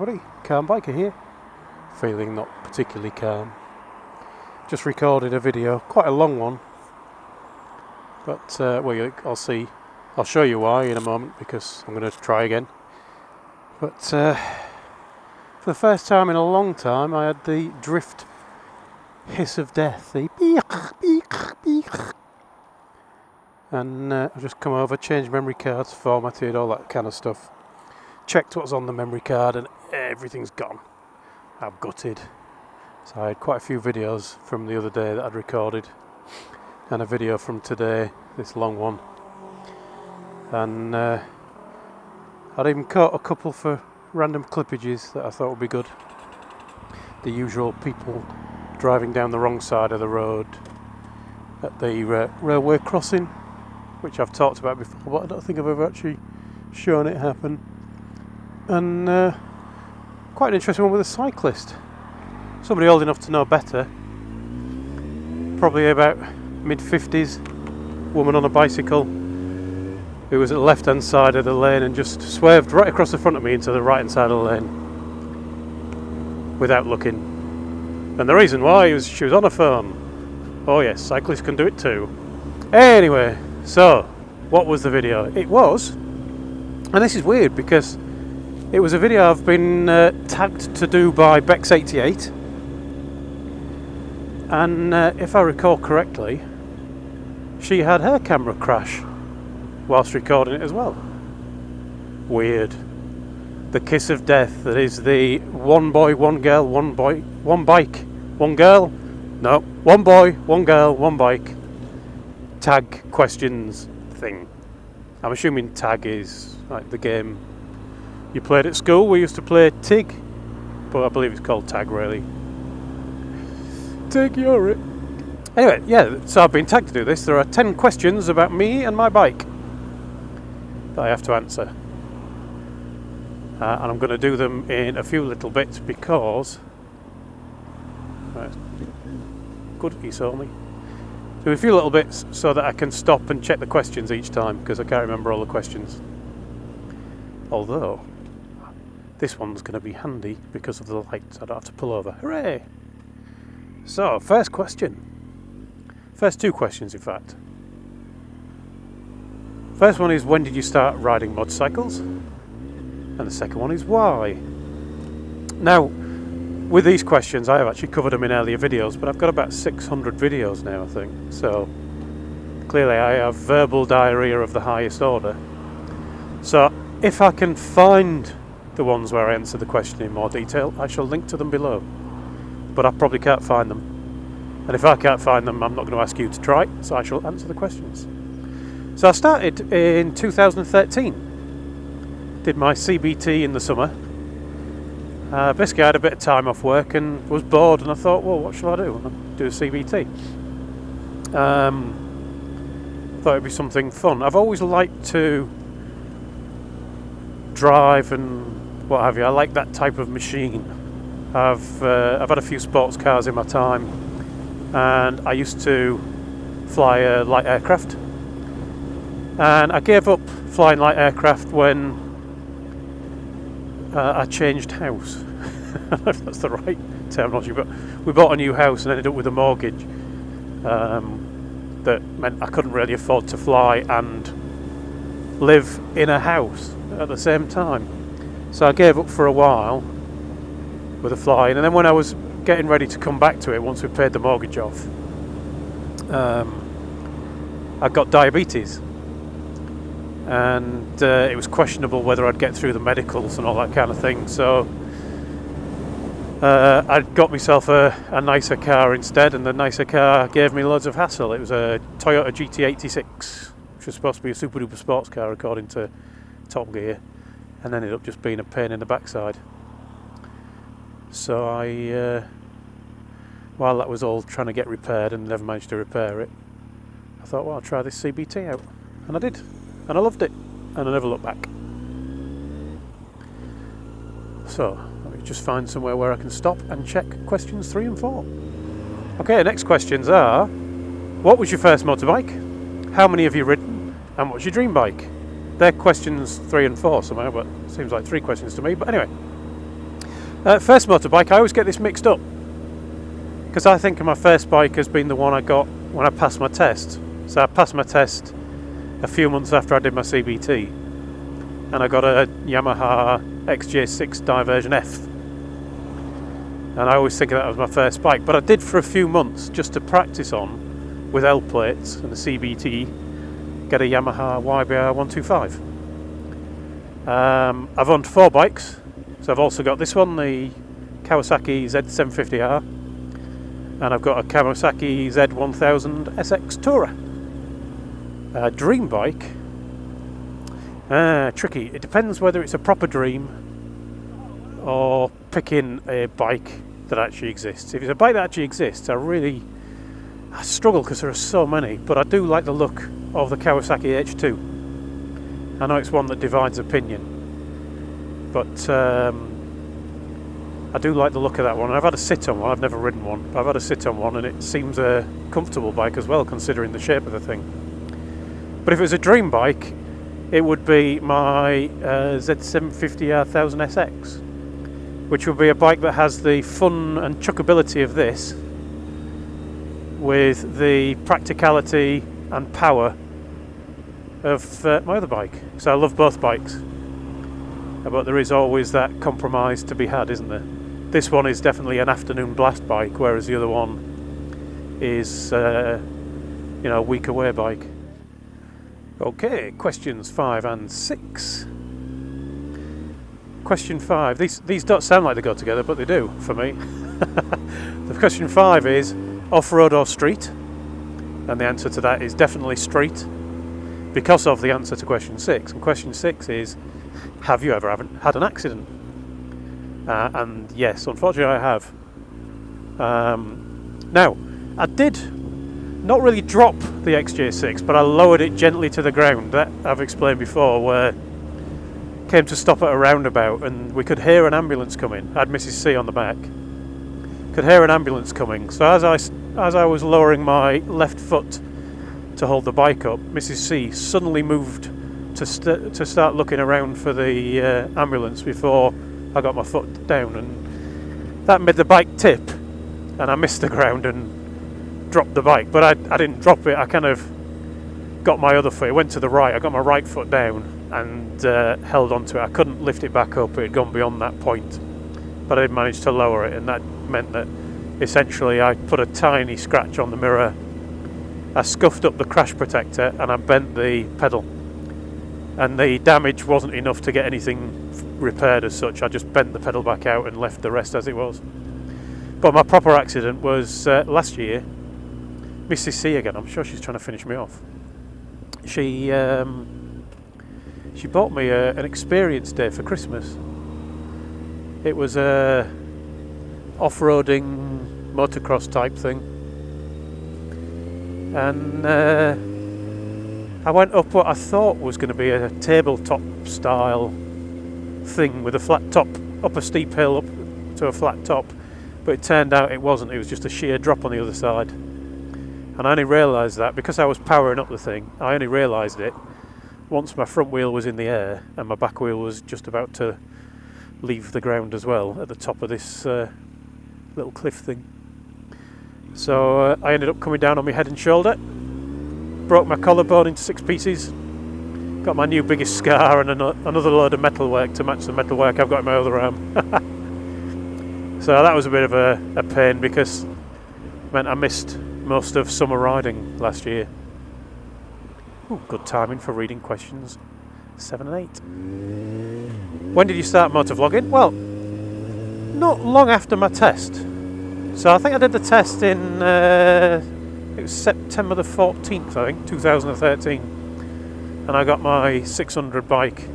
everybody, Calm Biker here. Feeling not particularly calm. Just recorded a video, quite a long one. But, well, I'll show you why in a moment, because I'm going to try again. But, for the first time in a long time, I had the drift hiss of death, the beep, beep, beep. And I've just come over, changed memory cards, formatted, all that kind of stuff. Checked what's on the memory card and everything's gone. I'm gutted. So I had quite a few videos from the other day that I'd recorded, and a video from today, this long one. And I'd even caught a couple for random clippages that I thought would be good. The usual people driving down the wrong side of the road at the railway crossing, which I've talked about before, but I don't think I've ever actually shown it happen. And quite an interesting one with a cyclist. Somebody old enough to know better, probably about mid-50s, woman on a bicycle, who was at the left-hand side of the lane and just swerved right across the front of me into the right-hand side of the lane without looking. And the reason why was she was on her phone. Oh yes, cyclists can do it too. Anyway, so what was the video? It was, and this is weird because it was a video I've been tagged to do by Bex88, and if I recall correctly, she had her camera crash whilst recording it as well. Weird. The kiss of death that is the one boy, one girl, one boy, one bike, one girl. No, one boy, one girl, one bike. Tag questions thing. I'm assuming tag is like the game you played at school. We used to play TIG, but I believe it's called tag really. Take your it. Anyway, yeah, so I've been tagged to do this. There are 10 questions about me and my bike that I have to answer. And I'm going to do them in a few little bits because... Right, good, he saw me. Do a few little bits so that I can stop and check the questions each time, because I can't remember all the questions. Although, this one's going to be handy because of the lights. I don't have to pull over. Hooray! So, first question. First two questions, in fact. First one is, when did you start riding motorcycles? And the second one is, why? Now, with these questions, I have actually covered them in earlier videos, but I've got about 600 videos now, I think. So, clearly I have verbal diarrhea of the highest order. So, if I can find the ones where I answer the question in more detail, I shall link to them below. But I probably can't find them. And if I can't find them, I'm not going to ask you to try, so I shall answer the questions. So I started in 2013. Did my CBT in the summer. Basically I had a bit of time off work and was bored, and I thought, well, what shall I do? I'll do a CBT. Thought it'd be something fun. I've always liked to drive and what have you. I like that type of machine. I've had a few sports cars in my time, and I used to fly a light aircraft, and I gave up flying light aircraft when I changed house. I don't know if that's the right terminology, but we bought a new house and ended up with a mortgage that meant I couldn't really afford to fly and live in a house at the same time. So I gave up for a while with the flying, and then when I was getting ready to come back to it, once we paid the mortgage off, I got diabetes, and it was questionable whether I'd get through the medicals and all that kind of thing. So I got myself a nicer car instead, and the nicer car gave me loads of hassle. It was a Toyota GT86, which was supposed to be a super duper sports car according to Top Gear, and ended up just being a pain in the backside. So I, while that was all trying to get repaired and never managed to repair it, I thought, well, I'll try this CBT out. And I did. And I loved it. And I never looked back. So, let me just find somewhere where I can stop and check questions 3 and 4. Okay, next questions are, what was your first motorbike? How many have you ridden? And what's your dream bike? They're questions 3 and 4 somehow, but it seems like 3 questions to me. But anyway. First motorbike, I always get this mixed up, because I think my first bike has been the one I got when I passed my test. So I passed my test a few months after I did my CBT, and I got a Yamaha XJ6 Diversion F, and I always think of that as my first bike. But I did for a few months, just to practice on with L plates and the CBT, get a Yamaha YBR 125. I've owned 4 bikes, so I've also got this one, the Kawasaki Z750R, and I've got a Kawasaki Z1000 SX Tourer. Dream bike, tricky. It depends whether it's a proper dream or picking a bike that actually exists. If it's a bike that actually exists, I struggle because there are so many, but I do like the look of the Kawasaki H2. I know it's one that divides opinion, but I do like the look of that one. I've had a sit on one, I've never ridden one, but I've had a sit on one, and it seems a comfortable bike as well, considering the shape of the thing. But if it was a dream bike, it would be my Z750R 1000SX, which would be a bike that has the fun and chuckability of this, with the practicality and power of my other bike. So I love both bikes, but there is always that compromise to be had, isn't there? This one is definitely an afternoon blast bike, whereas the other one is a week away bike. Okay, questions 5 and 6. Question 5. These don't sound like they go together, but they do for me. The question 5 is off-road or street, and the answer to that is definitely street, because of the answer to question 6. And question 6 is, have you ever had an accident? And yes, unfortunately I have. Now, I did not really drop the XJ6, but I lowered it gently to the ground. That I've explained before, where came to stop at a roundabout and we could hear an ambulance coming. I had Mrs. C on the back. Could hear an ambulance coming. So as I was lowering my left foot to hold the bike up, Mrs. C suddenly moved to start looking around for the ambulance before I got my foot down, and that made the bike tip, and I missed the ground and dropped the bike. But I didn't drop it, I kind of got my other foot, it went to the right, I got my right foot down and held onto it. I couldn't lift it back up, it had gone beyond that point, but I did manage to lower it, and that meant that essentially I put a tiny scratch on the mirror. I scuffed up the crash protector and I bent the pedal, and the damage wasn't enough to get anything repaired as such. I just bent the pedal back out and left the rest as it was. But my proper accident was last year. Mrs. C again, I'm sure she's trying to finish me off. She bought me an experience day for Christmas. It was a off-roading motocross type thing, and I went up what I thought was going to be a tabletop style thing with a flat top, up a steep hill up to a flat top, but it turned out it wasn't. It was just a sheer drop on the other side, and I only realised that because I was powering up the thing. I only realised it once my front wheel was in the air and my back wheel was just about to leave the ground as well at the top of this little cliff thing. So I ended up coming down on my head and shoulder, broke my collarbone into 6 pieces, got my new biggest scar and another load of metalwork to match the metalwork I've got in my other arm. So that was a bit of a pain, because it meant I missed most of summer riding last year. Ooh, good timing for reading questions 7 and 8. When did you start motovlogging? Well, not long after my test. So I think I did the test in it was September the 14th, I think, 2013, and I got my 600 bike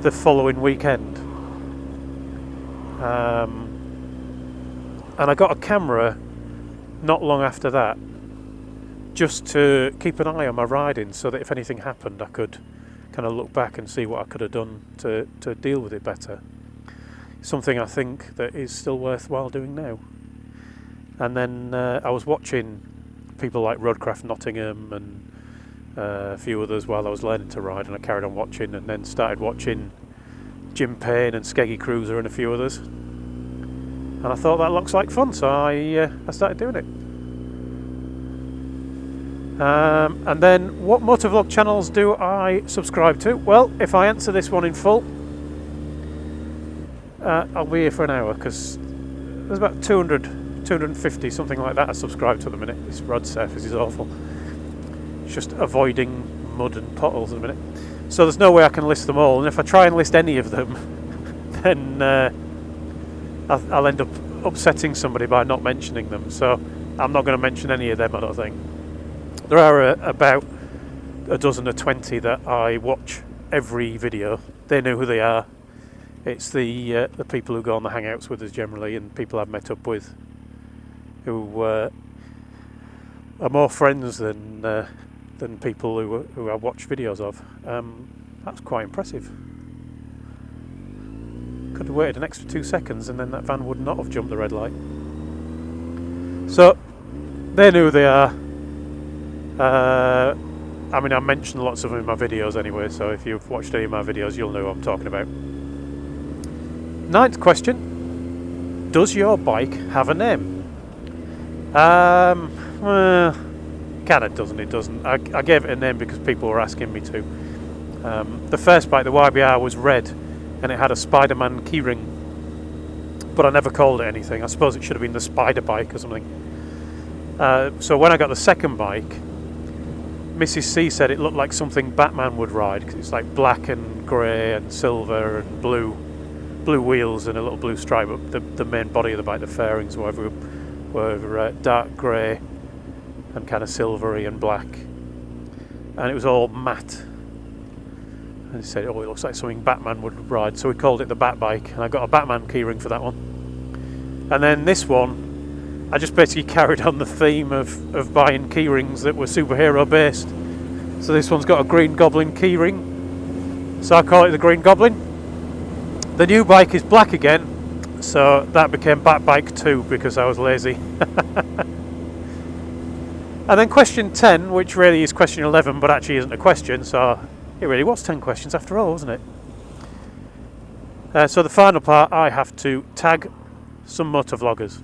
the following weekend. And I got a camera not long after that, just to keep an eye on my riding, so that if anything happened I could kind of look back and see what I could have done to deal with it better. Something I think that is still worthwhile doing now. And then I was watching people like Roadcraft Nottingham and a few others while I was learning to ride, and I carried on watching, and then started watching Jim Payne and Skeggy Cruiser and a few others. And I thought that looks like fun, so I started doing it. And then, what motovlog channels do I subscribe to? Well, if I answer this one in full, I'll be here for an hour, because there's about 250, something like that I subscribe to at the minute. This road surface is awful. It's just avoiding mud and potholes at the minute. So there's no way I can list them all, and if I try and list any of them, then I'll end up upsetting somebody by not mentioning them. So I'm not going to mention any of them, I don't think. There are about a dozen or 20 that I watch every video. They know who they are. It's the people who go on the hangouts with us generally, and people I've met up with who are more friends than people who I watch videos of. That's quite impressive. Could have waited an extra 2 seconds and then that van would not have jumped the red light. So they know who they are. I mean, I mentioned lots of them in my videos anyway, so if you've watched any of my videos, you'll know what I'm talking about. 9th question: does your bike have a name? Well, kind of doesn't. It doesn't. I gave it a name because people were asking me to. The first bike, the YBR, was red, and it had a Spider-Man keyring, but I never called it anything. I suppose it should have been the Spider Bike or something. So when I got the second bike, Mrs. C said it looked like something Batman would ride, because it's like black and grey and silver and blue wheels and a little blue stripe up the main body of the bike. The fairings were dark grey and kind of silvery and black, and it was all matte. And he said, oh, it looks like something Batman would ride, so we called it the Bat Bike, and I got a Batman keyring for that one. And then this one, I just basically carried on the theme of buying keyrings that were superhero based. So this one's got a Green Goblin keyring, so I call it the Green Goblin. The new bike is black again, so that became Bat Bike 2 because I was lazy. And then question 10, which really is question 11 but actually isn't a question, so it really was 10 questions after all, wasn't it? So the final part, I have to tag some motovloggers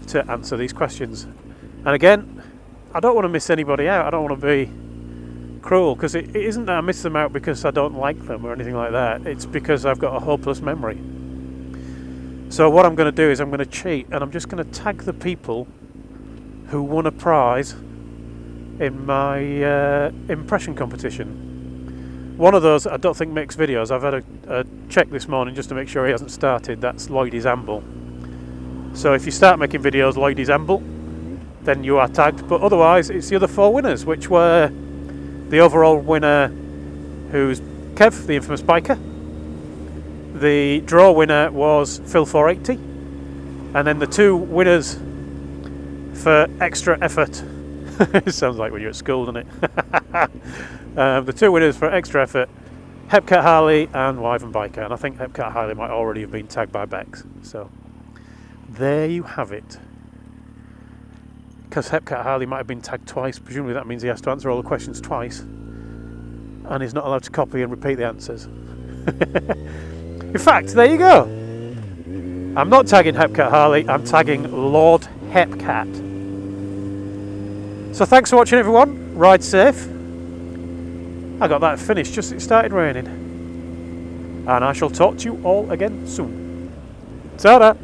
to answer these questions. And again, I don't want to miss anybody out. I don't want to be cruel, because it isn't that I miss them out because I don't like them or anything like that. It's because I've got a hopeless memory. So what I'm going to do is I'm going to cheat, and I'm just going to tag the people who won a prize in my impression competition. One of those I don't think makes videos. I've had a check this morning just to make sure he hasn't started. That's Lloydie's Amble. So if you start making videos, Lloydie's Amble, then you are tagged. But otherwise, it's the other 4 winners, which were the overall winner, who's Kev, the infamous biker. The draw winner was Phil 480, and then the 2 winners for extra effort. It sounds like when you're at school, doesn't it? The 2 winners for extra effort, Hepcat Harley and Wyvern Biker, and I think Hepcat Harley might already have been tagged by Bex. So there you have it. Because Hepcat Harley might have been tagged twice, presumably that means he has to answer all the questions twice, and he's not allowed to copy and repeat the answers. In fact, there you go. I'm not tagging Hepcat Harley, I'm tagging Lord Hepcat. So thanks for watching, everyone. Ride safe. I got that finished just as it started raining. And I shall talk to you all again soon. Ta-da!